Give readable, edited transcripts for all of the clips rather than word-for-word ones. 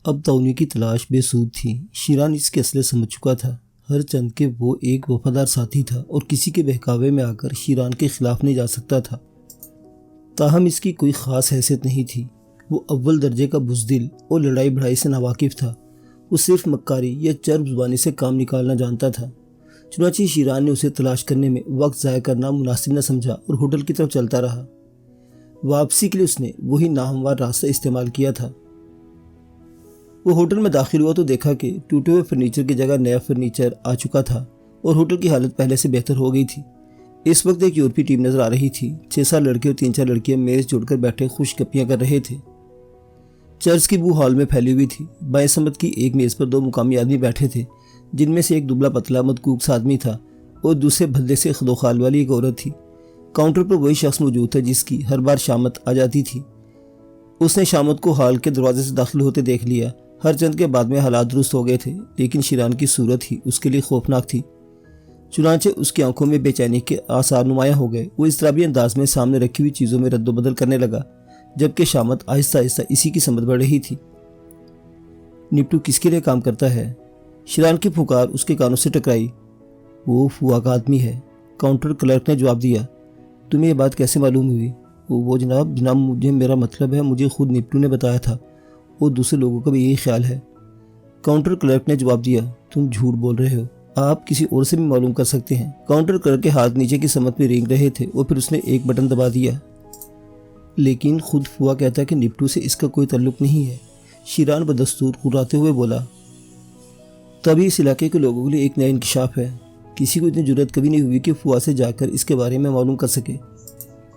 अब तौनी की तलाश बेसूद थी। शीरान इसकी असलियत समझ चुका था। हर चंद के वो एक वफादार साथी था और किसी के बहकावे में आकर शीरान के खिलाफ नहीं जा सकता था। ताहम इसकी कोई ख़ास हैसियत नहीं थी। वो अव्वल दर्जे का बुज़दिल और लड़ाई बढ़ाई से नावाकिफ़ था। वो सिर्फ मक्कारी या चर्ब ज़ुबानी से काम निकालना जानता था। चुनांचे शीरान ने उसे तलाश करने में वक्त ज़ाया करना मुनासिब न समझा और होटल की तरफ चलता रहा। वापसी के लिए उसने वही नाहमवार रास्ता इस्तेमाल किया था। वो होटल में दाखिल हुआ तो देखा कि टूटे हुए फर्नीचर की जगह नया फर्नीचर आ चुका था और होटल की हालत पहले से बेहतर हो गई थी। इस वक्त एक यूरोपीय टीम नजर आ रही थी। 6-7 लड़के और 3-4 लड़कियां मेज जोड़कर बैठे खुश गप्पियां कर रहे थे। चर्च की बू हॉल में फैली हुई थी। बाएं समत की एक मेज पर 2 मुकामी आदमी बैठे थे, जिनमें से एक दुबला पतला मदकूक सा आदमी था और दूसरे भद्दे से खदोखाल वाली एक औरत थी। काउंटर पर वही शख्स मौजूद था जिसकी हर बार शामत आ जाती थी। उसने शामत को हॉल के दरवाजे से दाखिल होते देख लिया। हर चंद के बाद में हालात दुरुस्त हो गए थे, लेकिन शीरान की सूरत ही उसके लिए खौफनाक थी। चुनांचे उसकी आंखों में बेचैनी के आसार नुमाया हो गए। वो इज़राबी अंदाज में सामने रखी हुई चीज़ों में रद्दोबदल करने लगा, जबकि शामत आहिस्ता आहिस्ता इसी की समझ बढ़ रही थी। निप्टू किसके लिए काम करता है? शीरान की पुकार उसके कानों से टकराई। वो फुआ का आदमी है, काउंटर क्लर्क ने जवाब दिया। तुम्हें ये बात कैसे मालूम हुई? वो जनाब मुझे, मेरा मतलब है, मुझे खुद निप्टू ने बताया था और दूसरे लोगों का भी यही ख्याल है। काउंटर क्लर्क ने जवाब दिया। तुम झूठ बोल रहे हो, आप किसी और से भी मालूम कर सकते हैं। काउंटर क्लर्क के हाथ नीचे की समत में रेंग रहे थे और फिर उसने एक बटन दबा दिया। लेकिन खुद फुआ कहता है कि निप्टू से इसका कोई ताल्लुक नहीं है। शीरान बदस्तूर कुर्राते हुए बोला। तभी इस इलाके के लोगों के लिए एक नया इंकशाफ है। किसी को इतनी जुर्रत कभी नहीं हुई कि फुआ से जाकर इसके बारे में मालूम कर सके,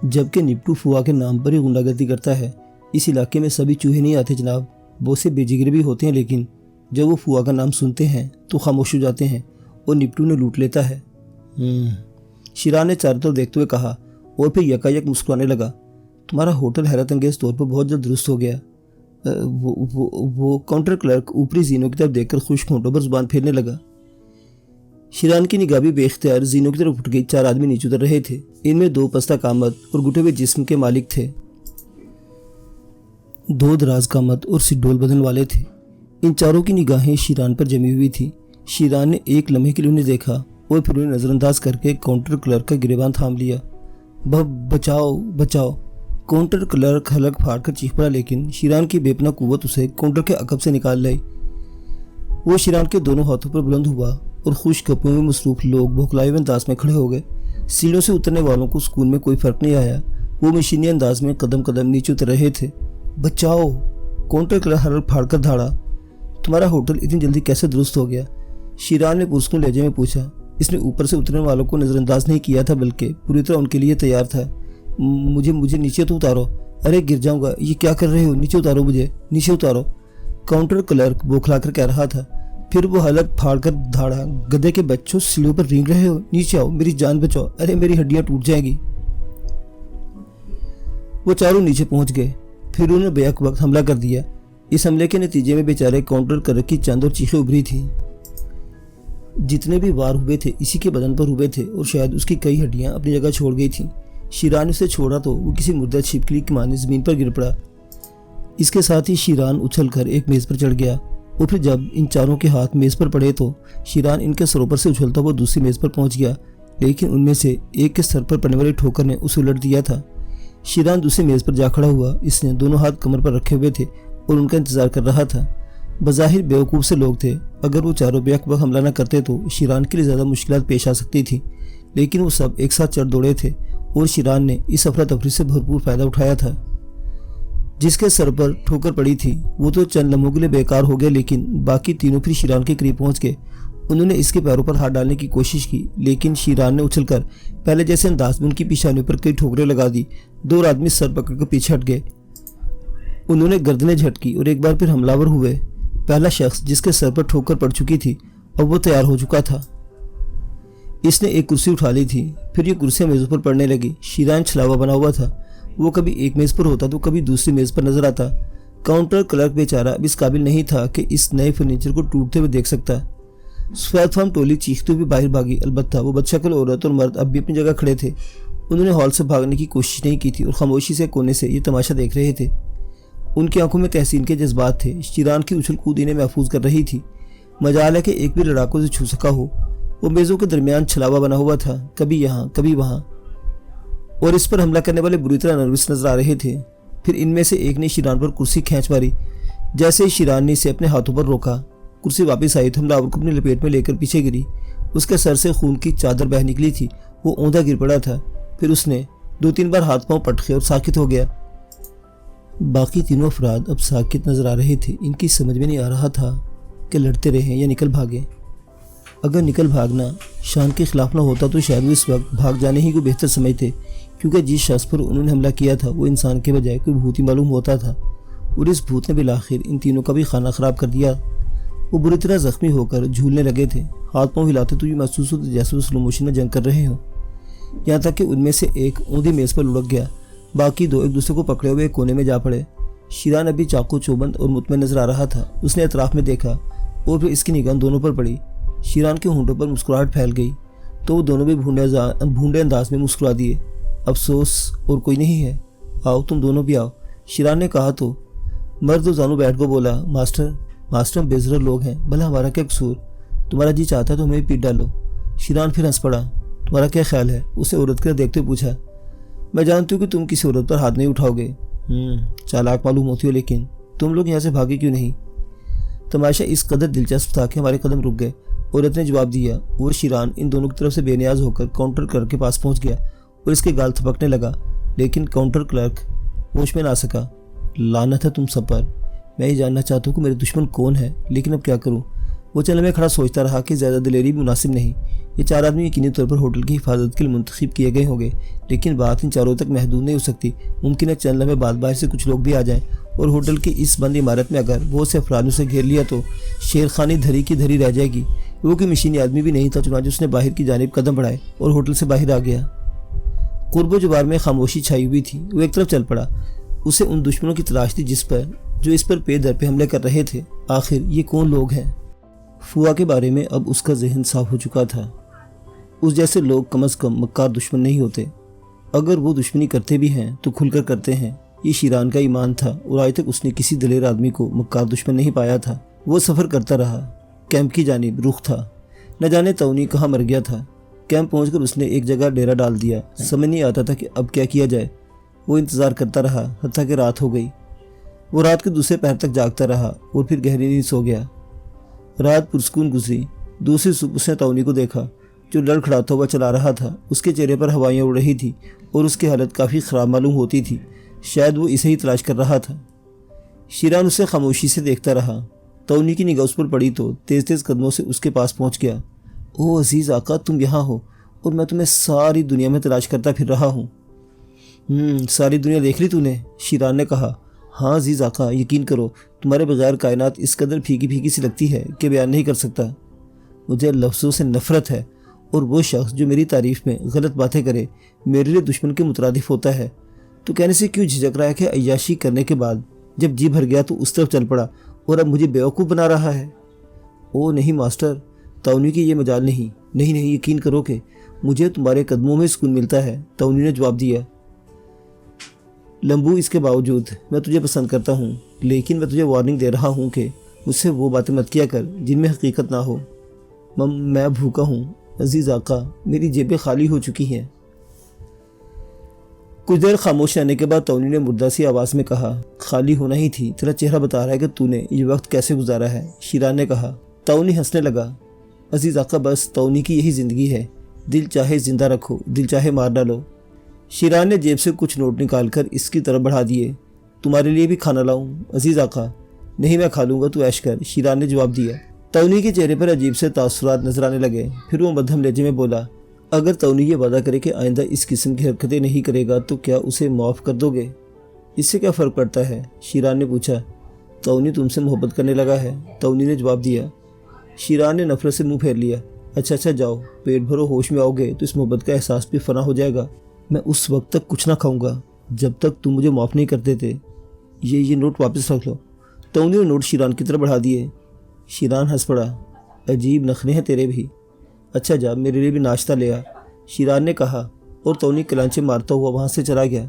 जबकि निप्टू फुआ के नाम पर ही गुंडागर्दी करता है। इस इलाके में सभी चूहे नहीं आते जनाब, बहुत से बेजिगरे भी होते हैं, लेकिन जब वो फुआ का नाम सुनते हैं तो खामोश हो जाते हैं और निप्टू ने लूट लेता है। शीरान ने चारों तरफ देखते हुए कहा और फिर यकायक मुस्कुराने लगा। तुम्हारा होटल हैरत अंगेज तौर पर बहुत जल्द दुरुस्त हो गया। वो काउंटर क्लर्क ऊपरी जीनों की तरफ देखकर खुश होंठों पर जुबान फेरने लगा। शीरान की निगाह भी बेख्तियार जीनों की तरफ उठ गई। 4 आदमी नीचे उतर रहे थे। इनमें 2 पस्ता कामत और घुटे हुए जिस्म के मालिक थे, 2 दराज कामत और सिड्डोल बदन वाले थे। इन चारों की निगाहें शीरान पर जमी हुई थी। शीरान ने एक लम्हे के लिए उन्हें देखा और फिर उन्हें नज़रअंदाज करके काउंटर क्लर्क का गिरेबान थाम लिया। बचाओ बचाओ! काउंटर क्लर्क हलक फाड़ कर चीख पड़ा, लेकिन शीरान की बेपना कुव्वत उसे काउंटर के अकब से निकाल लाई। वो शीरान के दोनों हाथों पर बुलंद हुआ और खुश कपड़ों में मसरूफ लोग बौखलाए हुए अंदाज में खड़े हो गए। सीढ़ियों से उतरने वालों को सुकून में कोई फर्क नहीं आया। वो मशीनी अंदाज में कदम कदम नीचे उतर रहे थे। बचाओ! काउंटर क्लर्क हलक फाड़ कर धाड़ा। तुम्हारा होटल इतनी जल्दी कैसे दुरुस्त हो गया? शीरान ने पुरस्कुन लहजे में पूछा। इसने ऊपर से उतरने वालों को नज़रअंदाज नहीं किया था, बल्कि पूरी तरह उनके लिए तैयार था। मुझे नीचे तो उतारो। अरे गिर जाऊंगा, ये क्या कर रहे हो? नीचे उतारो, मुझे नीचे उतारो, काउंटर क्लर्क बौखला कर कह रहा था। फिर वो हलक फाड़ कर धाड़ा। गधे के बच्चों, सीढ़ियों पर रेंग रहे हो, नीचे आओ, मेरी जान बचाओ, अरे मेरी हड्डियां टूट जाएंगी। वो चारों नीचे पहुंच गए। फिर उन्होंने बेहक वक्त हमला कर दिया। इस हमले के नतीजे में बेचारे काउंटर क्लर्क की चंद और चीखें उभरी थी। जितने भी वार हुए थे इसी के बदन पर हुए थे और शायद उसकी कई हड्डियां अपनी जगह छोड़ गई थीं। शीरान उसे छोड़ा तो वो किसी मुर्दा छिपकली की माने जमीन पर गिर पड़ा। इसके साथ ही शीरान उछलकर एक मेज पर चढ़ गया और फिर जब इन चारों के हाथ मेज पर पड़े तो शीरान इनके सरों पर से उछलता हुआ दूसरी मेज पर पहुंच गया, लेकिन उनमें से एक के सर पर पड़ने वाली ठोकर ने उसे उलट दिया था। शीरान दूसरी मेज पर जा खड़ा हुआ। इसने दोनों हाथ कमर पर रखे हुए थे और उनका इंतजार कर रहा था। बज़ाहिर बेवकूफ़ से लोग थे। अगर वो चारों बेअकबक हमला न करते तो शीरान के लिए ज़्यादा मुश्किलात पेश आ सकती थी, लेकिन वो सब एक साथ चढ़ दौड़े थे और शीरान ने इस अफरा तफरी से भरपूर फ़ायदा उठाया था। जिसके सर पर ठोकर पड़ी थी वो तो चंद लम्हों के लिए बेकार हो गया, लेकिन बाकी तीनों फिर शीरान के करीब पहुंच गए। उन्होंने इसके पैरों पर हाथ डालने की कोशिश की, लेकिन शीरान ने उछलकर पहले जैसे अंदाज में उनकी पेशानियों पर कई ठोकरें लगा दी। 2 आदमी सर पकड़कर पीछे हट गए। उन्होंने गर्दनें झटकी और एक बार फिर हमलावर हुए। पहला शख्स जिसके सर पर ठोकर पड़ चुकी थी अब वो तैयार हो चुका था। इसने एक कुर्सी उठा ली थी। फिर ये कुर्सियां मेज़ों पर पड़ने लगी। शीरान छलावा बना हुआ था। वो कभी एक मेज़ पर होता तो कभी दूसरी मेज़ पर नजर आता। काउंटर क्लर्क बेचारा अब इस काबिल नहीं था कि इस नए फर्नीचर को टूटते हुए देख सकता। सफेद फार्म टोली चीखते हुए बाहर भागी। अलबत्ता वो बदशक्ल औरत और मर्द अब भी अपनी जगह खड़े थे। उन्होंने हॉल से भागने की कोशिश नहीं की थी और खामोशी से कोने से ये तमाशा देख रहे थे। उनकी आंखों में तहसीन के जज्बात थे। शीरान की उछल कूद इन्हें महफूज कर रही थी। मजाल है कि एक भी लड़ाकों से छू सका हो। वो मेज़ों के दरमियान छलावा बना हुआ था, कभी यहाँ कभी वहाँ, और इस पर हमला करने वाले बुरी तरह नर्वस नजर आ रहे थे। फिर इनमें से एक ने शीरान पर कुर्सी खींच मारी। जैसे ही शीरान ने इसे अपने हाथों पर रोका, कुर्सी वापस आई तो हमलावर को अपनी लपेट में लेकर पीछे गिरी। उसके सर से खून की चादर बह निकली थी। वो औंधा गिर पड़ा था। फिर उसने 2-3 बार हाथ पांव पटके और साकित हो गया। बाकी तीनों अफराद अब साकित नजर आ रहे थे। इनकी समझ में नहीं आ रहा था कि लड़ते रहे या निकल भागे। अगर निकल भागना शान के खिलाफ ना होता तो शायद वो इस वक्त भाग जाने ही को बेहतर समझते, क्योंकि जिस शख्स पर उन्होंने हमला किया था वो इंसान के बजाय कोई भूत ही मालूम होता था, और इस भूत ने बिलाखिर इन तीनों का भी खाना खराब कर दिया। वो बुरी तरह जख्मी होकर झूलने लगे थे। हाथ पांव हिलाते तो ये महसूस होता जैसे वो स्लो मोशन में जंग कर रहे हों। यहाँ तक कि उनमें से एक ऊंधी मेज़ पर लुढ़क गया। बाकी दो एक दूसरे को पकड़े हुए कोने में जा पड़े। शीरान अभी चाकू चौबंद और मुतमईन नजर आ रहा था। उसने अतराफ में देखा और फिर इसकी निगाह दोनों पर पड़ी। शीरान के होंठों पर मुस्कुराहट फैल गई तो वो दोनों भी भूंडे अंदाज में मुस्कुरा दिए। अफसोस और कोई नहीं है, आओ तुम दोनों भी आओ, शीरान ने कहा तो मर्द जानू बैठ को बोला, मास्टर हम बेजर लोग हैं, भला हमारा क्या कसूर, तुम्हारा जी चाहता है तो हमें भी पीट डालो। शीरान फिर हंस पड़ा। तुम्हारा क्या ख्याल है? उसे औरत की तरफ देखते हुए पूछा। मैं जानती हूँ कि तुम किसी औरत पर हाथ नहीं उठाओगे, चालाक मालूम होती हो, लेकिन तुम लोग यहाँ से भागे क्यों नहीं? तमाशा इस कदर दिलचस्प था कि हमारे कदम रुक गए। औरत ने जवाब दिया और शीरान इन दोनों की तरफ से बेनियाज होकर काउंटर क्लर्क के पास पहुंच गया और इसके गाल थपकने लगा, लेकिन काउंटर क्लर्क होश में ना सका। लानत है तुम सब पर, मैं ये जानना चाहता हूँ कि मेरे दुश्मन कौन है, लेकिन अब क्या करूँ? वो चल में खड़ा सोचता रहा कि ज़्यादा दिलेरी भी मुनासिब नहीं। ये 4 आदमी यकीनी तौर पर होटल की हिफाजत के लिए मुंतखब किए गए होंगे, लेकिन बात इन चारों तक महदूद नहीं हो सकती। मुमकिन है चंद लम्हे बाद बाहर से कुछ लोग भी आ जाएं और होटल की इस बंद इमारत में अगर बहुत से अफराद से घेर लिया तो शेरखानी धरी की धरी रह जाएगी। वो कोई मशीनी आदमी भी नहीं था, चुनांचे उसने बाहर की जानिब कदम बढ़ाए और होटल से बाहर आ गया। कुर्बो जुबार में खामोशी छाई हुई थी। वो एक तरफ चल पड़ा। उसे उन दुश्मनों की तलाश थी जो इस पर पे दर पे हमले कर रहे थे। आखिर ये कौन लोग हैं? फुआ के बारे में अब उसका जहन साफ हो चुका था। उस जैसे लोग कम अज़ कम मक्कार दुश्मन नहीं होते। अगर वो दुश्मनी करते भी हैं तो खुलकर करते हैं। ये शीरान का ईमान था और आज तक उसने किसी दिलेर आदमी को मक्कार दुश्मन नहीं पाया था। वो सफ़र करता रहा। कैंप की जानिब रुख था। न जाने तौनी कहाँ मर गया था। कैंप पहुंचकर उसने एक जगह डेरा डाल दिया। समझ नहीं आता था कि अब क्या किया जाए। वो इंतज़ार करता रहा हत्ता कि रात हो गई। वो रात के दूसरे पहर तक जागता रहा और फिर गहरी नींद सो गया। रात पुरस्कून गुजरी। दूसरी सुबह उसने तौनी को देखा जो लड़खड़ाता हुआ चला रहा था। उसके चेहरे पर हवाइयाँ उड़ रही थी और उसकी हालत काफ़ी ख़राब मालूम होती थी। शायद वो इसे ही तलाश कर रहा था। शीरान उसे खामोशी से देखता रहा। तौनी की निगाह उस पर पड़ी तो तेज़ तेज़ कदमों से उसके पास पहुंच गया। ओ अजीज़ आका, तुम यहाँ हो और मैं तुम्हें सारी दुनिया में तलाश करता फिर रहा हूँ। सारी दुनिया देख ली तूने? शीरान ने कहा। हाँ अजीज़ आका, यकीन करो तुम्हारे बगैर कायनात इस कदर फीकी फीकी सी लगती है कि बयान नहीं कर सकता। मुझे लफ्ज़ों से नफ़रत है और वो शख्स जो मेरी तारीफ़ में गलत बातें करे मेरे लिए दुश्मन के मुतरादिफ होता है। तो कहने से क्यों झिझक रहा है कि अय्याशी करने के बाद जब जी भर गया तो उस तरफ चल पड़ा और अब मुझे बेवकूफ़ बना रहा है? ओ नहीं मास्टर, तौनी की ये मजाल नहीं। नहीं, यकीन करो कि मुझे तुम्हारे कदमों में सुकून मिलता है, तौनी ने जवाब दिया। लंबू, इसके बावजूद मैं तुझे पसंद करता हूँ, लेकिन मैं तुझे वार्निंग दे रहा हूँ कि मुझसे वो बातें मत किया कर जिनमें हकीकत ना हो। मैं भूखा हूँ अजीज़ आका, मेरी जेबें खाली हो चुकी हैं। कुछ देर खामोश रहने के बाद तौनी ने मुर्दा सी आवाज़ में कहा, खाली होना ही थी, तेरा चेहरा बता रहा है कि तूने ये वक्त कैसे गुजारा है। शीरान ने कहा। तौनी हंसने लगा। अजीज़ आका, बस तौनी की यही ज़िंदगी है, दिल चाहे ज़िंदा रखो, दिल चाहे मार डालो। शीरान ने जेब से कुछ नोट निकालकर इसकी तरफ बढ़ा दिए। तुम्हारे लिए भी खाना लाऊं अजीज़ आका? नहीं, मैं खा लूँगा, तू ऐश कर, शीरान ने जवाब दिया। तौनी के चेहरे पर अजीब से तासुरात नजर आने लगे। फिर वो मध्यम लहजे में बोला, अगर तौनी ये वादा करे कि आइंदा इस किस्म की हरकतें नहीं करेगा तो क्या उसे माफ़ कर दोगे? इससे क्या फ़र्क पड़ता है? शीरान ने पूछा। तौनी तुमसे मोहब्बत करने लगा है, तौनी ने जवाब दिया। शीरान ने नफरत से मुंह फेर लिया। अच्छा जाओ, पेट भरो, होश में आओगे तो इस मोहब्बत का एहसास भी फना हो जाएगा। मैं उस वक्त तक कुछ ना खाऊंगा जब तक तुम मुझे माफ़ नहीं कर देते। ये नोट वापस रख लो। तौनी ने नोट शीरान की तरफ बढ़ा दिए। शीरान हंस पड़ा। अजीब नखरे हैं तेरे भी। अच्छा जा, मेरे लिए भी नाश्ता ले आ, शीरान ने कहा और तौनी कलांचे मारता हुआ वहाँ से चला गया।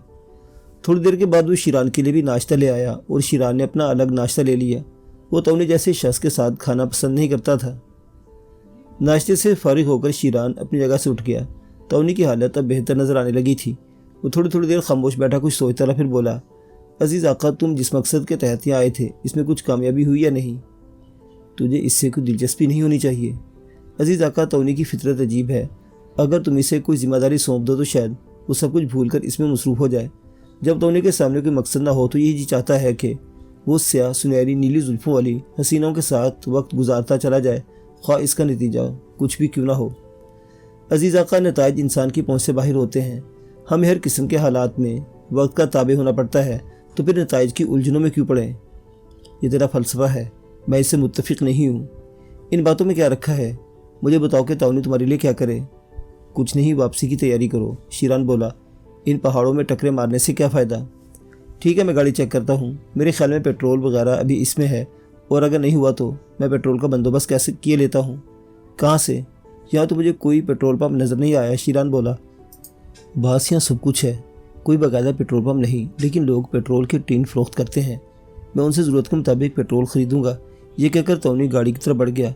थोड़ी देर के बाद वो शिरान के लिए भी नाश्ता ले आया और शिरान ने अपना अलग नाश्ता ले लिया। वो तौनी जैसे शख्स के साथ खाना पसंद नहीं करता था। नाश्ते से फारिग होकर शिरान अपनी जगह से उठ गया। तौनी की हालत अब बेहतर नज़र आने लगी थी। वो थोड़ी थोड़ी देर खामोश बैठा कुछ सोचता रहा, फिर बोला, अजीज़ आका, तुम जिस मकसद के तहत यहाँ आए थे इसमें कुछ कामयाबी हुई या नहीं? तुझे इससे कोई दिलचस्पी नहीं होनी चाहिए। अजीज़ आका, तौनी की फितरत अजीब है। अगर तुम इसे कोई जिम्मेदारी सौंप दो तो शायद वो सब कुछ भूल कर इसमें मसरूफ़ हो जाए। जब तौनी के सामने कोई मकसद ना हो तो यही जी चाहता है कि वो स्याह सुनहरी नीली जुल्फ़ों वाली हसीनों के साथ वक्त गुजारता चला जाए, ख्वाह इसका नतीजा कुछ भी क्यों ना हो। अजीज़ आका, नताइज इंसान की पहुँच से बाहर होते हैं। हमें हर किस्म के हालात में वक्त का ताबे होना पड़ता है, तो फिर नताइज की उलझनों में क्यों पड़े? ये तेरा फ़लसफ़ा है, मैं इससे मुत्तफ़िक़ नहीं हूँ। इन बातों में क्या रखा है? मुझे बताओ कि तौनी तुम्हारे लिए क्या करे? कुछ नहीं, वापसी की तैयारी करो। शिरान बोला, इन पहाड़ों में टकरे मारने से क्या फ़ायदा? ठीक है, मैं गाड़ी चेक करता हूँ। मेरे ख्याल में पेट्रोल वगैरह अभी इसमें है, और अगर नहीं हुआ तो मैं पेट्रोल का बंदोबस्त कैसे किए लेता हूँ। कहाँ से? यहाँ तो मुझे कोई पेट्रोल पंप नज़र नहीं आया। शिरान बोला, बस यहाँ सब कुछ है, कोई बाकायदा पेट्रोल पंप नहीं, लेकिन लोग पेट्रोल के टीन फ़रोख्त करते हैं। मैं उनसे ज़रूरत के मुताबिक पेट्रोल ख़रीदूँगा। ये कहकर तौनी गाड़ी की तरफ बढ़ गया।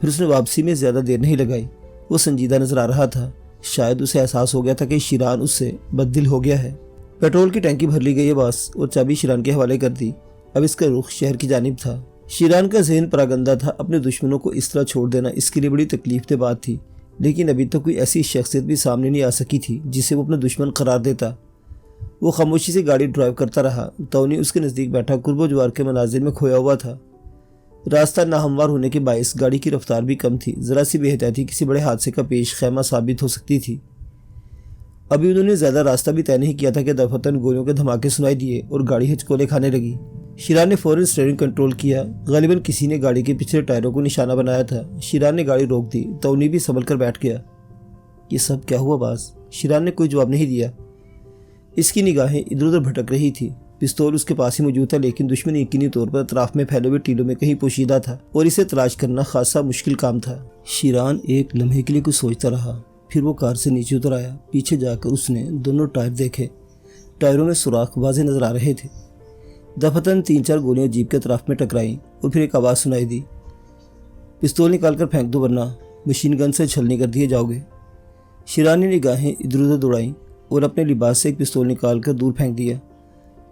फिर उसने वापसी में ज़्यादा देर नहीं लगाई। वो संजीदा नज़र आ रहा था। शायद उसे एहसास हो गया था कि शिरान उससे बददिल हो गया है। पेट्रोल की टैंकी भर ली गई है बस, और चाबी शिरान के हवाले कर दी। अब इसका रुख शहर की जानिब था। शिरान का जहन परागंदा था। अपने दुश्मनों को इस तरह छोड़ देना इसके लिए बड़ी तकलीफ बात थी, लेकिन अभी तक कोई ऐसी शख्सियत भी सामने नहीं आ सकी थी जिसे वो अपना दुश्मन करार देता। वो खामोशी से गाड़ी ड्राइव करता रहा। तौनी उसके नज़दीक बैठा कुर्बो जवार के मनाजिर में खोया हुआ था। रास्ता नाहमवार होने के बायस गाड़ी की रफ्तार भी कम थी। ज़रा सी बेहतियाती किसी बड़े हादसे का पेश खैमा साबित हो सकती थी। अभी उन्होंने ज़्यादा रास्ता भी तय नहीं किया था कि दफतन गोलियों के धमाके सुनाई दिए और गाड़ी हिचकोले खाने लगी। शिरान ने फ़ौरन स्टीयरिंग कंट्रोल किया। गालिबन किसी ने गाड़ी के पिछले टायरों को निशाना बनाया था। शिरान ने गाड़ी रोक दी। तौनी भी संभल कर बैठ गया। ये सब क्या हुआ बास? शिरान ने कोई जवाब नहीं दिया। इसकी निगाहें इधर उधर भटक रही थी। पिस्तौल उसके पास ही मौजूद था, लेकिन दुश्मन यकीनी तौर पर अतराफ में फैले हुए टीलों में कहीं पोशीदा था और इसे तलाश करना खासा मुश्किल काम था। शिरान एक लम्हे के लिए कुछ सोचता रहा, फिर वो कार से नीचे उतर आया। पीछे जाकर उसने दोनों टायर देखे। टायरों में सुराख वाज़ेह नजर आ रहे थे। दफतन 3-4 गोलियां जीप के अतराफ में टकराईं और फिर एक आवाज़ सुनाई दी, पिस्तौल निकाल कर फेंक दो वरना मशीन गन से छलनी कर दिए जाओगे। शिरान ने निगाहें इधर उधर दौड़ाईं और अपने लिबास से एक पिस्तौल निकाल कर दूर फेंक दिया।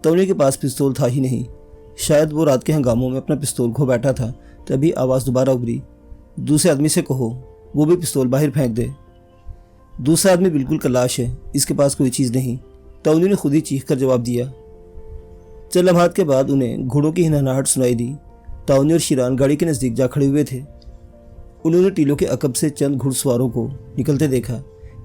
तौनी के पास पिस्तौल था ही नहीं। शायद वो रात के हंगामों में अपना पिस्तौल खो बैठा था। तभी आवाज़ दोबारा उभरी, दूसरे आदमी से कहो वो भी पिस्तौल बाहर फेंक दे। दूसरा आदमी बिल्कुल कलाश है, इसके पास कोई चीज़ नहीं। तौनी ने खुद ही चीख कर जवाब दिया। चंद लम्हात के बाद उन्हें घोड़ों की हिनहनाहट सुनाई दी। तौनी और शिरान गाड़ी के नज़दीक जा खड़े हुए थे। उन्होंने टीलों के अकब से चंद घुड़सवारों को निकलते देखा।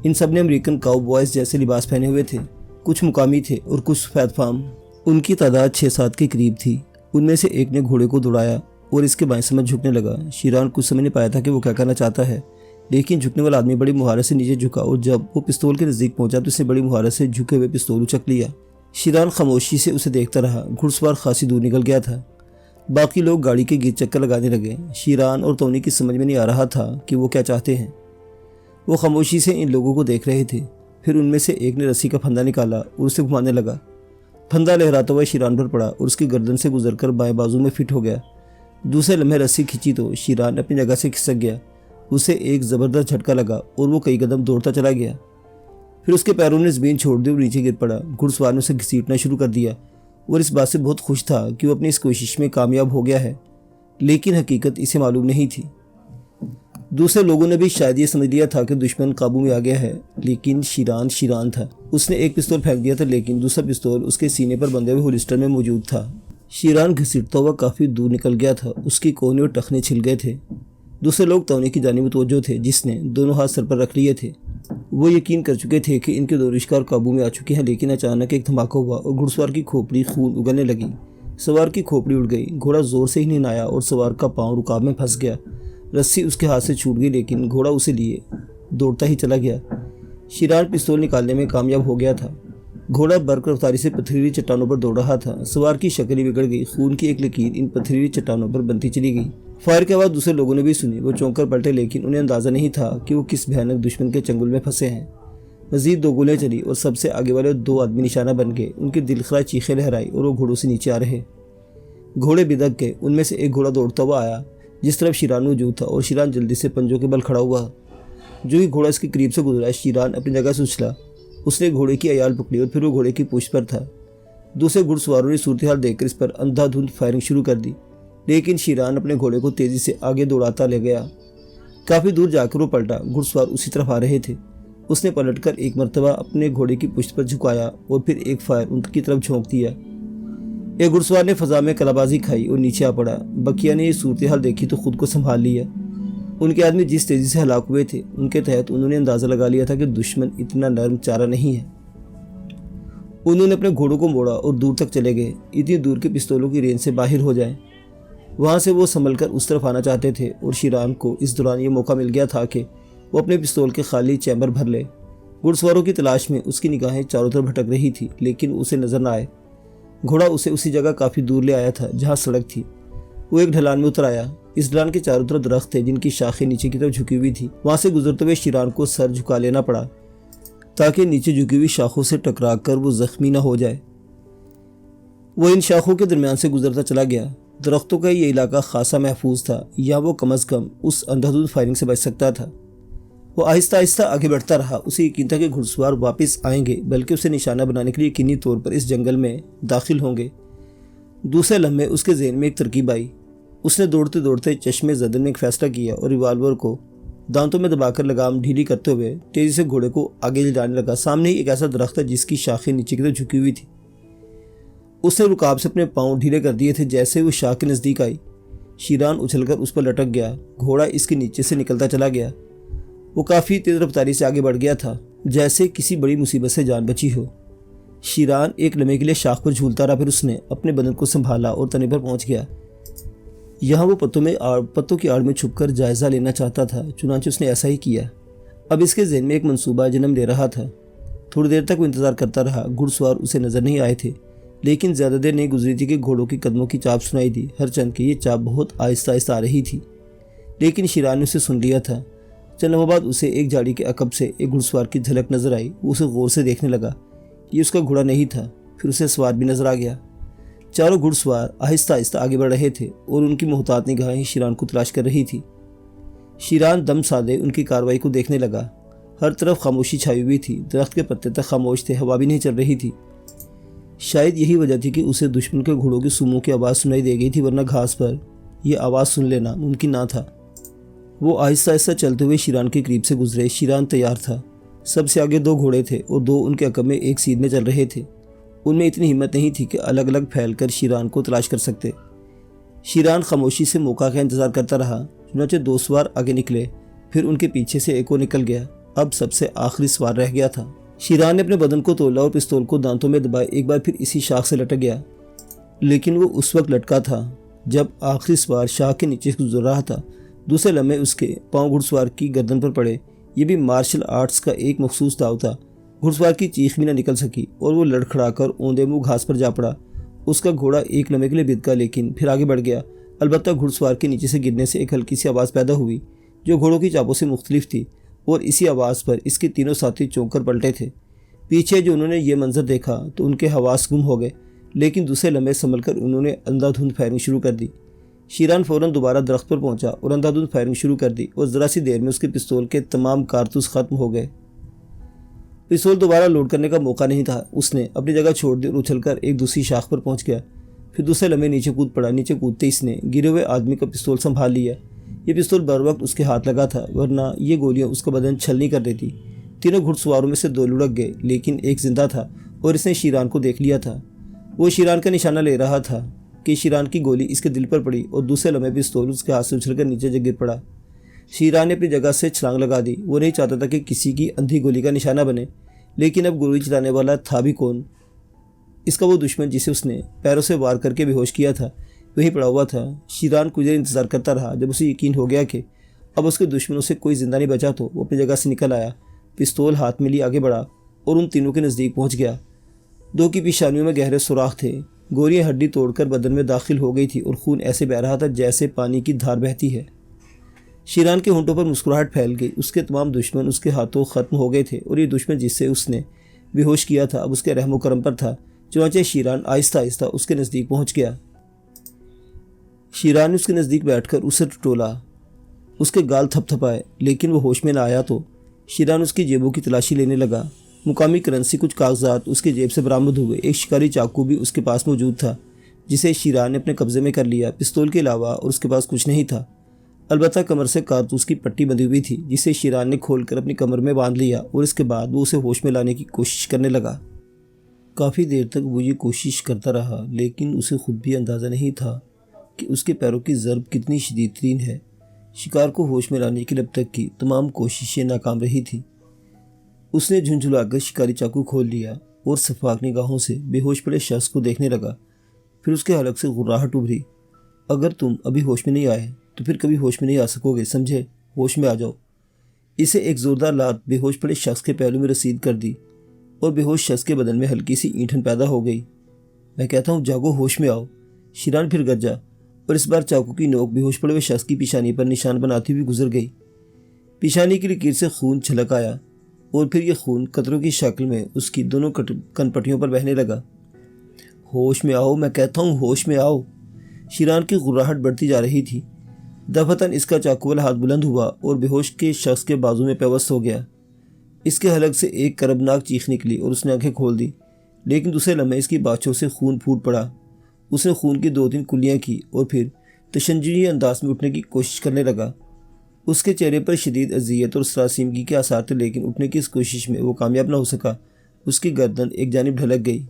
इन सब ने अमेरिकन काउबॉयज़ जैसे लिबास पहने हुए थे। कुछ मुकामी थे और कुछ सफ़ेद फार्म। उनकी तादाद 6-7 के करीब थी। उनमें से एक ने घोड़े को दौड़ाया और इसके बाएं समझ झुकने लगा। शिरान कुछ समझ नहीं पाया था कि वो क्या करना चाहता है, लेकिन झुकने वाला आदमी बड़ी मुहारत से नीचे झुका और जब वो पिस्तौल के नज़दीक पहुंचा तो उसने बड़ी मुहारत से झुके हुए पिस्तौल उचक लिया। शिरान खामोशी से उसे देखता रहा। घुड़सवार खासी दूर निकल गया था। बाकी लोग गाड़ी के गिर चक्कर लगाने लगे। शिरान और तौनी की समझ में नहीं आ रहा था कि वो क्या चाहते हैं। वो खामोशी से इन लोगों को देख रहे थे। फिर उनमें से एक ने रस्सी का फंदा निकाला और उसे घुमाने लगा। फंदा लहराता हुआ शिरान पर पड़ा और उसकी गर्दन से गुजरकर बाएं बाजू में फिट हो गया। दूसरे लम्हे रस्सी खींची तो शिरान अपनी जगह से खिसक गया। उसे एक ज़बरदस्त झटका लगा और वो कई कदम दौड़ता चला गया। फिर उसके पैरों ने ज़मीन छोड़ दी और नीचे गिर पड़ा। घुड़सवार ने उसे घसीटना शुरू कर दिया और इस बात से बहुत खुश था कि वो अपनी इस कोशिश में कामयाब हो गया है, लेकिन हकीकत इसे मालूम नहीं थी। दूसरे लोगों ने भी शायद ये समझ लिया था कि दुश्मन काबू में आ गया है, लेकिन शिरान था। उसने एक पिस्तौल फेंक दिया था, लेकिन दूसरा पिस्तौल उसके सीने पर बंधे हुए होलिस्टर में मौजूद था। शिरान घसीटता हुआ काफ़ी दूर निकल गया था। उसकी कोहनी और टखने छिल गए थे। दूसरे लोग तौनी की जानिब मुतवज्जो थे, जिसने दोनों हाथ सर पर रख लिए थे। वो यकीन कर चुके थे कि इनके दो रिश्तेदार काबू में आ चुके हैं, लेकिन अचानक एक धमाका हुआ और घुड़सवार की खोपड़ी खून उगलने लगी। सवार की खोपड़ी उड़ गई। घोड़ा जोर से ही निनाया और सवार का पाँव रुकाब में फंस गया। रस्सी उसके हाथ से छूट गई, लेकिन घोड़ा उसे लिए दौड़ता ही चला गया। शिरान पिस्तौल निकालने में कामयाब हो गया था। घोड़ा बर्क रफ्तारी से पथरीली चट्टानों पर दौड़ रहा था। सवार की शक्ल ही बिगड़ गई। खून की एक लकीर इन पथरीली चट्टानों पर बनती चली गई। फायर के बाद दूसरे लोगों ने भी सुनी। वो चौंक कर पलटे, लेकिन उन्हें अंदाजा नहीं था कि वो किस भयानक दुश्मन के चंगुल में फंसे हैं। मजीद 2 गोलियां चली और सबसे आगे वाले 2 आदमी निशाना बन गए। उनकी दिलखरा चीखें लहराई और वो घोड़ों से नीचे आ रहे। घोड़े बिदक गए। उनमें से एक घोड़ा दौड़ता हुआ आया जिस तरफ शीरान मौजूद था और शीरान जल्दी से पंजों के बल खड़ा हुआ। जो ही घोड़ा इसके करीब से गुजरा, शीरान अपनी जगह से उछला। उसने घोड़े की अयाल पकड़ी और फिर वो घोड़े की पूंछ पर था। दूसरे घुड़सवारों ने सूरत हाल देखकर इस पर अंधाधुंध फायरिंग शुरू कर दी, लेकिन शीरान अपने घोड़े को तेजी से आगे दौड़ाता ले गया। काफ़ी दूर जाकर वो पलटा। घुड़सवार उसी तरफ आ रहे थे। उसने पलटकर एक मर्तबा अपने घोड़े की पुश्त पर झुकाया और फिर एक फायर उनकी तरफ झोंक दिया। एक घुड़सवार ने फजा में कलाबाजी खाई और नीचे आ पड़ा। बकिया ने ये सूरत हाल देखी तो खुद को संभाल लिया। उनके आदमी जिस तेजी से हलाक हुए थे, उनके तहत उन्होंने अंदाज़ा लगा लिया था कि दुश्मन इतना नरम चारा नहीं है। उन्होंने अपने घोड़ों को मोड़ा और दूर तक चले गए, इतनी दूर के पिस्तौलों की रेंज से बाहर हो जाए। वहाँ से वो संभलकर उस तरफ आना चाहते थे और शीरान को इस दौरान ये मौका मिल गया था कि वो अपने पिस्तौल के खाली चैम्बर भर ले। घुड़सवारों की तलाश में उसकी निगाहें चारों तरफ भटक रही थी, लेकिन उसे नजर न आए। घोड़ा उसे उसी जगह काफ़ी दूर ले आया था जहाँ सड़क थी। वो एक ढलान में उतर आया। इस ढलान के चारों तरफ दरख्त थे जिनकी शाखें नीचे की तरफ झुकी हुई थी। वहाँ से गुजरते हुए शीरान को सर झुका लेना पड़ा ताकि नीचे झुकी हुई शाखों से टकरा कर वो जख्मी न हो जाए। वो इन शाखों के दरमियान से गुजरता चला गया। दरख्तों का ये इलाका खासा महफूज था, या वो कम अज़ कम उस अंधाधुंध फायरिंग से बच सकता था। वो आहिस्ता आहिस्ता आगे बढ़ता रहा। उसे यकीन था कि घुड़सवार वापस आएंगे, बल्कि उसे निशाना बनाने के लिए यकीनी तौर पर इस जंगल में दाखिल होंगे। दूसरे लम्हे उसके ज़हन में एक तरकीब आई। उसने दौड़ते दौड़ते चश्मे ज़दन में एक फ़ैसला किया और रिवाल्वर को दांतों में दबाकर लगाम ढीली करते हुए तेज़ी से घोड़े को आगे ले जाने लगा। सामने ही एक ऐसा दरख्त था जिसकी शाखें नीचे की तरफ झुकी हुई थी। उसने रुकाब से अपने पाँव ढीले कर दिए थे। जैसे वो शाख के नज़दीक आई, शीरान उछलकर उस पर लटक गया। घोड़ा इसके नीचे से निकलता चला गया। वो काफ़ी तेज़ रफ्तारी से आगे बढ़ गया था, जैसे किसी बड़ी मुसीबत से जान बची हो। शीरान एक लम्हे के लिए शाख पर झूलता रहा, फिर उसने अपने बदन को संभाला और तने पर पहुंच गया। यहाँ वो पत्तों की आड़ में छुपकर जायज़ा लेना चाहता था, चुनांचे उसने ऐसा ही किया। अब इसके ज़हन में एक मंसूबा जन्म ले रहा था। थोड़ी देर तक वो इंतज़ार करता रहा। घुड़सवार उसे नज़र नहीं आए थे, लेकिन ज़्यादा देर नहीं गुजरी थी कि घोड़ों की कदमों की चाप सुनाई दी। हर चंद की ये चाप बहुत आहिस्ता आहिस्ता आ रही थी, लेकिन शीरान ने उसे सुन लिया था। चंद लम्हों बाद उसे एक झाड़ी के अकब से एक घुड़सवार की झलक नजर आई। वो उसे गौर से देखने लगा। ये उसका घोड़ा नहीं था। फिर उसे सवार भी नजर आ गया। चारों घुड़सवार आहिस्ता आहिस्ता आगे बढ़ रहे थे और उनकी मोहतात निगाहें शीरान को तलाश कर रही थी। शीरान दम साधे उनकी कार्रवाई को देखने लगा। हर तरफ खामोशी छाई हुई थी। दरख्त के पत्ते तक खामोश थे, हवा भी नहीं चल रही थी। शायद यही वजह थी कि उसे दुश्मन के घोड़ों की सुमों की आवाज़ सुनाई दे गई थी, वरना घास पर यह आवाज़ सुन लेना मुमकिन ना था। वो आहिस्ता आहिस्ता चलते हुए शीरान के करीब से गुजरे। शीरान तैयार था। सबसे आगे 2 घोड़े थे और 2 उनके अकब में एक सीध में चल रहे थे। उनमें इतनी हिम्मत नहीं थी कि अलग अलग फैलकर शीरान को तलाश कर सकते। शीरान खामोशी से मौका का इंतज़ार करता रहा। चुनांचे 2 सवार आगे निकले, फिर उनके पीछे से एक और निकल गया। अब सबसे आखिरी सवार रह गया था। शीरान ने अपने बदन को तोला और पिस्तौल को दांतों में दबाए। एक बार फिर इसी शाख से लटक गया, लेकिन वो उस वक्त लटका था जब आखिरी सवार शाख के नीचे से गुजर रहा था। दूसरे लम्हे उसके पाँव घुड़सवार की गर्दन पर पड़े। ये भी मार्शल आर्ट्स का एक मखसूस दाव था। घुड़सवार की चीख भी न निकल सकी और वो लड़खड़ाकर औंधे मुँह घास पर जा पड़ा। उसका घोड़ा एक लम्हे के लिए बिदका, लेकिन फिर आगे बढ़ गया। अलबत्ता घुड़सवार के नीचे से गिरने से एक हल्की सी आवाज़ पैदा हुई जो घोड़ों की चापों से मुख्तलिफ थी, और इसी आवाज़ पर इसके तीनों साथी चौंक कर पलटे थे। पीछे जो उन्होंने ये मंजर देखा तो उनके हवास गुम हो गए, लेकिन दूसरे लम्हे संभल कर उन्होंने अंधाधुंध फायरिंग शुरू कर दी। शीरान फ़ौरन दोबारा दरख्त पर पहुंचा और अंधाधुंध फायरिंग शुरू कर दी, और ज़रा सी देर में उसके पिस्तौल के तमाम कारतूस ख़त्म हो गए। पिस्तौल दोबारा लोड करने का मौका नहीं था। उसने अपनी जगह छोड़ दी और उछलकर एक दूसरी शाख पर पहुंच गया। फिर दूसरे लम्हे नीचे कूद पड़ा। नीचे कूदते इसने गिरे हुए आदमी का पिस्तौल संभाल लिया। ये पिस्तौल बर वक्त उसके हाथ लगा था, वरना ये गोलियां उसका बदन छलनी कर देती। तीनों घुड़सवारों में से 2 लुढ़क गए, लेकिन एक जिंदा था और इसने शीरान को देख लिया था। वो शीरान का निशाना ले रहा था कि शीरान की गोली इसके दिल पर पड़ी और दूसरे लम्हे पिस्तौल उसके हाथ से उछलकर नीचे गिर पड़ा। शीरान ने अपनी जगह से छलांग लगा दी। वो नहीं चाहता था कि किसी की अंधी गोली का निशाना बने, लेकिन अब गोली चलाने वाला था भी कौन? इसका वो दुश्मन जिसे उसने पैरों से वार करके बेहोश किया था वही पड़ा हुआ था। शीरान कुछ देर इंतज़ार करता रहा। जब उसे यकीन हो गया कि अब उसके दुश्मनों से कोई जिंदा नहीं बचा, तो वो अपनी जगह से निकल आया, पिस्तौल हाथ में लिए आगे बढ़ा और उन तीनों के नज़दीक पहुंच गया। 2 की पेशानियों में गहरे सुराख थे। गोलियां हड्डी तोड़कर बदन में दाखिल हो गई थी और खून ऐसे बह रहा था जैसे पानी की धार बहती है। शीरान के होंठों पर मुस्कुराहट फैल गई। उसके तमाम दुश्मन उसके हाथों ख़त्म हो गए थे और ये दुश्मन जिससे उसने बेहोश किया था अब उसके रहमो करम पर था। चुनांचे शीरान आहिस्ता आहिस्ता उसके नज़दीक पहुंच गया। शीरान ने उसके नज़दीक बैठकर उसे टटोला, उसके गाल थपथपाए, लेकिन वो होश में न आया तो शीरान उसकी जेबों की तलाशी लेने लगा। मुकामी करेंसी, कुछ कागजात उसकी जेब से बरामद हुए। एक शिकारी चाकू भी उसके पास मौजूद था जिसे शीरान ने अपने कब्जे में कर लिया। पिस्तौल के अलावा और उसके पास कुछ नहीं था, अलबत्ता कमर से कारतूस की पट्टी बंधी हुई थी जिसे शीरान ने खोलकर अपनी कमर में बांध लिया और इसके बाद वो उसे होश में लाने की कोशिश करने लगा। काफ़ी देर तक वो ये कोशिश करता रहा, लेकिन उसे खुद भी अंदाज़ा नहीं था कि उसके पैरों की ज़रब कितनी शदीद तरीन है। शिकार को होश में लाने की अब तक की तमाम कोशिशें नाकाम रही थी। उसने झुंझुलाकर शिकारी चाकू खोल लिया और सफाक निगाहों से बेहोश पड़े शख्स को देखने लगा। फिर उसके हलक से गुर्राहट उभरी, अगर तुम अभी होश में नहीं आए तो फिर कभी होश में नहीं आ सकोगे, समझे? होश में आ जाओ। इसे एक ज़ोरदार लात बेहोश पड़े शख्स के पहलू में रसीद कर दी और बेहोश शख्स के बदन में हल्की सी ईंठन पैदा हो गई। मैं कहता हूँ जागो, होश में आओ। शीरान फिर गरजा और इस बार चाकू की नोक बेहोश पड़े हुए शख्स की पेशानी पर निशान बनाती हुई गुजर गई। पेशानी की लकीर से खून छलक आया और फिर यह खून कतरों की शक्ल में उसकी दोनों कनपटियों पर बहने लगा। होश में आओ, मैं कहता हूँ होश में आओ। शीरान की गुर्राहट बढ़ती जा रही थी। दफतन इसका चाकू वाला हाथ बुलंद हुआ और बेहोश के शख्स के बाजू में पेवस्त हो गया। इसके हलक से एक करबनाक चीख निकली और उसने आंखें खोल दी, लेकिन दूसरे लम्हे इसकी बाछों से खून फूट पड़ा। उसने खून की 2-3 कुल्लियाँ की और फिर तशंजुई अंदाज में उठने की कोशिश करने लगा। उसके चेहरे पर शदीद अजियत और सरासीमगी के आसार थे, लेकिन उठने की इस कोशिश में वो कामयाब न हो सका। उसकी गर्दन एक जानिब ढलक गई।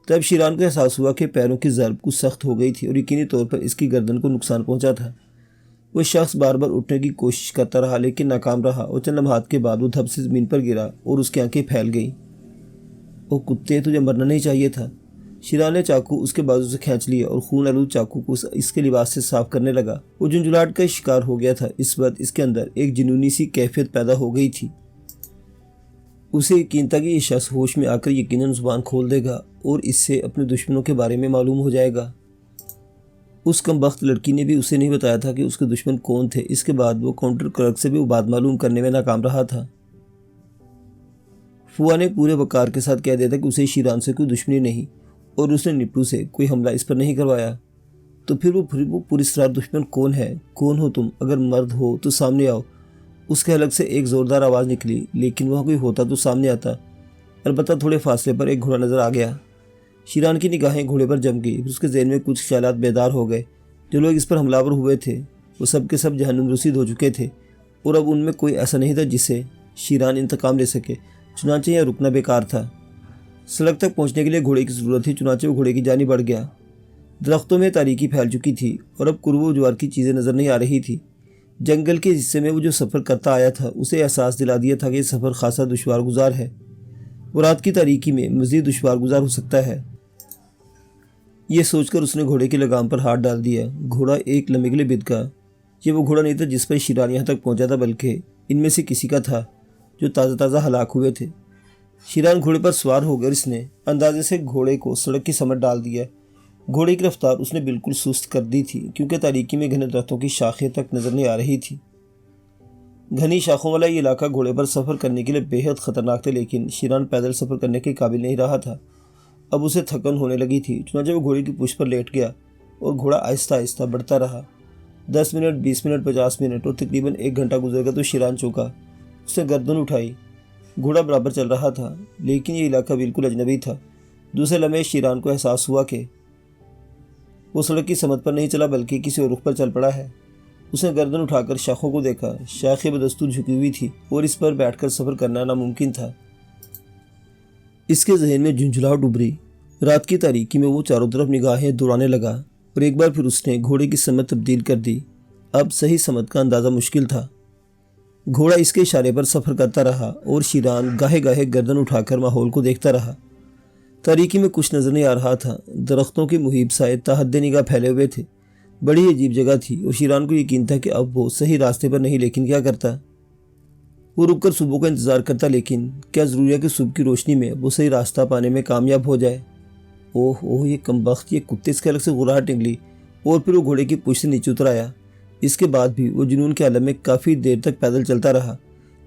तब शीरान को एहसास हुआ कि पैरों की ज़रब कुछ सख्त हो गई थी और यकीनी तौर पर इसकी गर्दन को नुकसान पहुंचा था। वह शख्स बार बार उठने की कोशिश करता रहा, लेकिन नाकाम रहा और चंद लम्हात के बाद वो धप से ज़मीन पर गिरा और उसकी आंखें फैल गईं। ओ कुत्ते, तुझे मरना नहीं चाहिए था। शीरान ने चाकू उसके बाजू से खींच लिया और खून आलूद चाकू को इसके लिबास से साफ करने लगा। वो झुंझुलाहट का शिकार हो गया था। इस वक्त इसके अंदर एक जुनूनी सी कैफियत पैदा हो गई थी। उसे यकीन था कि ये शख्स होश में आकर यकीनन जुबान खोल देगा और इससे अपने दुश्मनों के बारे में मालूम हो जाएगा। उस कमबख्त लड़की ने भी उसे नहीं बताया था कि उसके दुश्मन कौन थे। इसके बाद वो काउंटर क्लर्क से भी वो बात मालूम करने में नाकाम रहा था। फुआ ने पूरे वकार के साथ कह दिया था कि उसे शीरान से कोई दुश्मनी नहीं और उसने निप्टू से कोई हमला इस पर नहीं करवाया। तो फिर वो पुरस्रार दुश्मन कौन है? कौन हो तुम? अगर मर्द हो तो सामने आओ। उसके हलक से एक ज़ोरदार आवाज़ निकली, लेकिन वहाँ कोई होता तो सामने आता। अलबत्ता थोड़े फासले पर एक घोड़ा नज़र आ गया। शीरान की निगाहें घोड़े पर जम गई। उसके ज़हन में कुछ ख्यालात बेदार हो गए। जो लोग इस पर हमलावर हुए थे वो सब के सब जहन्नुम रसीद हो चुके थे और अब उनमें कोई ऐसा नहीं था जिससे शीरान इंतकाम ले सके। चुनांचे यहाँ रुकना बेकार था। सड़क तक पहुँचने के लिए घोड़े की ज़रूरत थी। चुनांचे वो घोड़े की जानी बढ़ गया। दरख्तों में तारीकी फैल चुकी थी और अब कुर्बो ज्वार की चीज़ें नज़र नहीं आ रही थी। जंगल के हिस्से में वो जो सफ़र करता आया था उसे एहसास दिला दिया था कि ये सफ़र खासा दुश्वार गुजार है। वो रात की तारीकी में मज़ीद दुश्वार गुजार हो सकता है। ये सोचकर उसने घोड़े की लगाम पर हाथ डाल दिया। घोड़ा एक लम्हे के लिए बिदका। ये वो घोड़ा नहीं था जिस पर शीरान यहाँ तक पहुँचा था, बल्कि इनमें से किसी का था जो ताज़ा हलाक हुए थे। शीरान घोड़े पर सवार होकर इसने अंदाजे से घोड़े को सड़क की समत डाल दिया। घोड़े की रफ्तार उसने बिल्कुल सुस्त कर दी थी, क्योंकि तारीकी में घने दरख्तों की शाखें तक नज़र नहीं आ रही थी। घनी शाखों वाला ये इलाका घोड़े पर सफ़र करने के लिए बेहद ख़तरनाक था, लेकिन शीरान पैदल सफ़र करने के काबिल नहीं रहा था। अब उसे थकन होने लगी थी। चुनांचे वो घोड़े की पूंछ पर लेट गया और घोड़ा आहिस्ता आहिस्ता बढ़ता रहा। 10 मिनट, 20 मिनट, 50 मिनट और तकरीबन 1 घंटा गुजर गया तो शीरान चौंका। उसने गर्दन उठाई। घोड़ा बराबर चल रहा था, लेकिन ये इलाका बिल्कुल अजनबी था। दूसरे लम्हे शीरान को एहसास हुआ कि वो सड़क की समत पर नहीं चला, बल्कि किसी और रुख पर चल पड़ा है। उसने गर्दन उठाकर शाखों को देखा। शाखें बदस्तूर झुकी हुई थी और इस पर बैठकर सफ़र करना नामुमकिन था। इसके जहन में झुंझुलाहट उभरी। रात की तारीकी में वो चारों तरफ निगाहें दौड़ाने लगा और एक बार फिर उसने घोड़े की समत तब्दील कर दी। अब सही समत का अंदाज़ा मुश्किल था। घोड़ा इसके इशारे पर सफ़र करता रहा और शीरान गाहे गाहे गर्दन उठाकर माहौल को देखता रहा। तारीकी में कुछ नज़र नहीं आ रहा था। दरख्तों के मुहीब साए ताहद्दे निगाह फैले हुए थे। बड़ी अजीब जगह थी और शीरान को यकीन था कि अब वो सही रास्ते पर नहीं, लेकिन क्या करता? वो रुककर सुबह का इंतज़ार करता, लेकिन क्या ज़रूरी है कि सुबह की रोशनी में वो सही रास्ता पाने में कामयाब हो जाए? ओह, ये कमबख्त, ये कुत्ते! इसके अलग से गुर्राहट निकली और फिर वो घोड़े की पूंछ से नीचे उतर आया। इसके बाद भी वो जुनून के आलम में काफ़ी देर तक पैदल चलता रहा,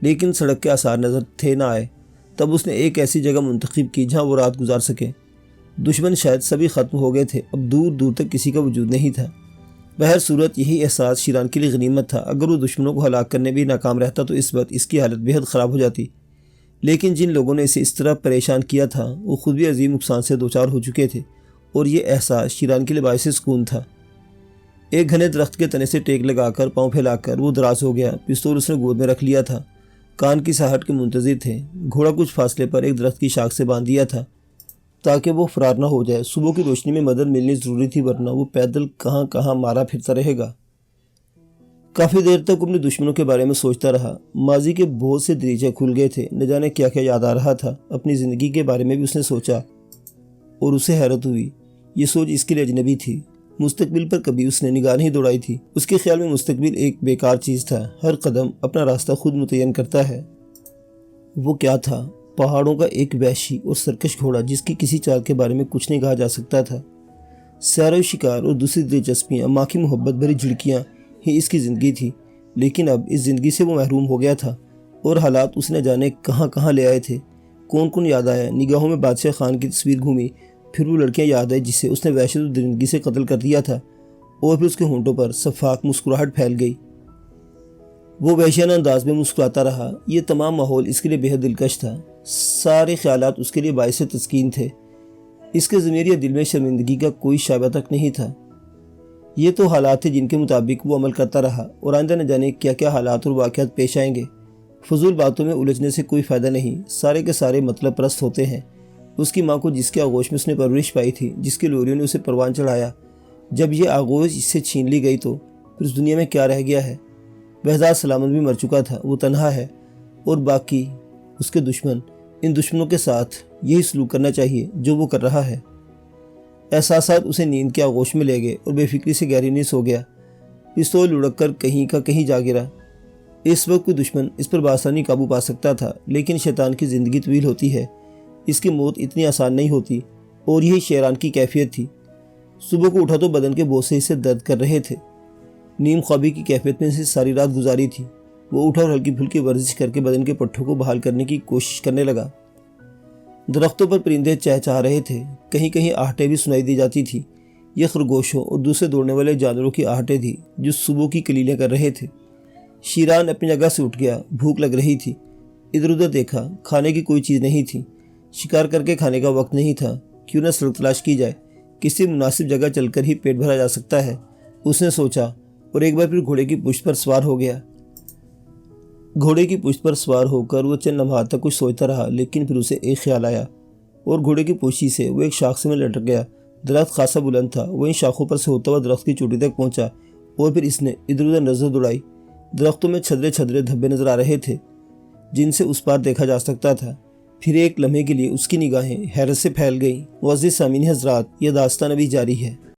लेकिन सड़क के आसार नज़र थे ना आए। तब उसने एक ऐसी जगह मुंतखब की जहाँ वो रात गुजार सके। दुश्मन शायद सभी ख़त्म हो गए थे, अब दूर दूर तक किसी का वजूद नहीं था। बहर सूरत यही एहसास शीरान के लिए गनीमत था। अगर वो दुश्मनों को हलाक करने में नाकाम रहता तो इस वक्त इसकी हालत बेहद ख़राब हो जाती। लेकिन जिन लोगों ने इसे इस तरह परेशान किया था वो खुद भी अजीम नुकसान से दो चार हो चुके थे, और ये एहसास शीरान के लिए बायसे सुकून था। एक घने दरख्त के तने से टेक लगाकर पाँव फैलाकर वो दराज हो गया। पिस्तौल उसने गोद में रख लिया था। कान की साहट के मुंतज़िर थे। घोड़ा कुछ फासले पर एक दरख्त की शाख से बांध दिया था ताकि वो फरार ना हो जाए। सुबह की रोशनी में मदद मिलनी ज़रूरी थी, वरना वो पैदल कहाँ कहाँ मारा फिरता रहेगा। काफ़ी देर तक अपने दुश्मनों के बारे में सोचता रहा। माजी के बहुत से दरीचे खुल गए थे, न जाने क्या क्या याद आ रहा था। अपनी ज़िंदगी के बारे में भी उसने सोचा और उसे हैरत हुई। ये सोच इसके लिए अजनबी थी। मुस्तकबिल पर कभी उसने निगाह नहीं दौड़ाई थी। उसके ख्याल में मुस्तकबिल एक बेकार चीज़ था। हर कदम अपना रास्ता खुद मुतय्यन करता है। वो क्या था? पहाड़ों का एक वहशी और सरकश घोड़ा जिसकी किसी चाल के बारे में कुछ नहीं कहा जा सकता था। सैर शिकार और दूसरी दिलचस्पियाँ, माँ की मोहब्बत भरी झिड़कियाँ ही इसकी ज़िंदगी थी। लेकिन अब इस ज़िंदगी से वो महरूम हो गया था, और हालात उसने जाने कहाँ कहाँ ले आए थे। कौन कौन याद आया। निगाहों में बादशाह खान की तस्वीर घूमी, फिर वो लड़कियां याद आई जिसे उसने वहशत और दरिंदगी से कत्ल कर दिया था, और फिर उसके होंठों पर सफाक मुस्कुराहट फैल गई। वो वहशियाना अंदाज में मुस्कुराता रहा। ये तमाम माहौल इसके लिए बेहद दिलकश था। सारे ख्यालात उसके लिए बाइस तस्कीन थे। इसके ज़मीर या दिल में शर्मिंदगी का कोई शाबा तक नहीं था। ये तो हालात थे जिनके मुताबिक वो अमल करता रहा, और आइंदा न जाने क्या क्या हालात और वाक़यात पेश आएंगे। फजूल बातों में उलझने से कोई फ़ायदा नहीं। सारे के सारे मतलब परस्त होते हैं। उसकी माँ को जिसके आगोश में उसने परवरिश पाई थी, जिसके लोरियों ने उसे परवान चढ़ाया, जब ये आगोश इससे छीन ली गई तो फिर उस दुनिया में क्या रह गया है। बहजाद सलामत भी मर चुका था, वो तन्हा है, और बाकी उसके दुश्मन। इन दुश्मनों के साथ यही सलूक करना चाहिए जो वो कर रहा है। एहसासात उसे नींद के आगोश में ले गए और बेफिक्री से गहरी नींद सो गया। पिस्तौल लुढ़क कर कहीं का कहीं जा गिरा। इस वक्त कोई दुश्मन इस पर बासानी काबू पा सकता था, लेकिन शैतान की ज़िंदगी तवील होती है। इसकी मौत इतनी आसान नहीं होती, और यही शेरान की कैफियत थी। सुबह को उठा तो बदन के बहुत से हिस्से दर्द कर रहे थे। नीम ख्वाबी की कैफियत में से सारी रात गुजारी थी। वो उठा और हल्की फुल्की वर्जिश करके बदन के पट्ठों को बहाल करने की कोशिश करने लगा। दरख्तों पर परिंदे चहचहा रहे थे। कहीं कहीं आहटें भी सुनाई दी जाती थी। ये खरगोशों और दूसरे दौड़ने वाले जानवरों की आहटें थी जो सुबह की कलीलें कर रहे थे। शीरान अपनी जगह से उठ गया। भूख लग रही थी। इधर उधर देखा, खाने की कोई चीज़ नहीं थी। शिकार करके खाने का वक्त नहीं था। क्यों न सड़क तलाश की जाए, किसी मुनासिब जगह चलकर ही पेट भरा जा सकता है, उसने सोचा, और एक बार फिर घोड़े की पुश्त पर सवार हो गया। घोड़े की पुश्त पर सवार होकर वो चंद लम्हात तक कुछ सोचता रहा, लेकिन फिर उसे एक ख्याल आया, और घोड़े की पोशी से वो एक शाख में लटक गया। दरख्त खासा बुलंद था। वो इन शाखों पर से होता हुआ दरख्त की चोटी तक पहुंचा, और फिर इसने इधर उधर नजर दौड़ाई। दरख्तों में छदरे छदरे धब्बे नजर आ रहे थे जिनसे उस पार देखा जा सकता था। फिर एक लम्हे के लिए उसकी निगाहें हैरत से फैल गईं। मुअज़्ज़िज़ सामीन हज़रात, यह दास्तान अभी जारी है।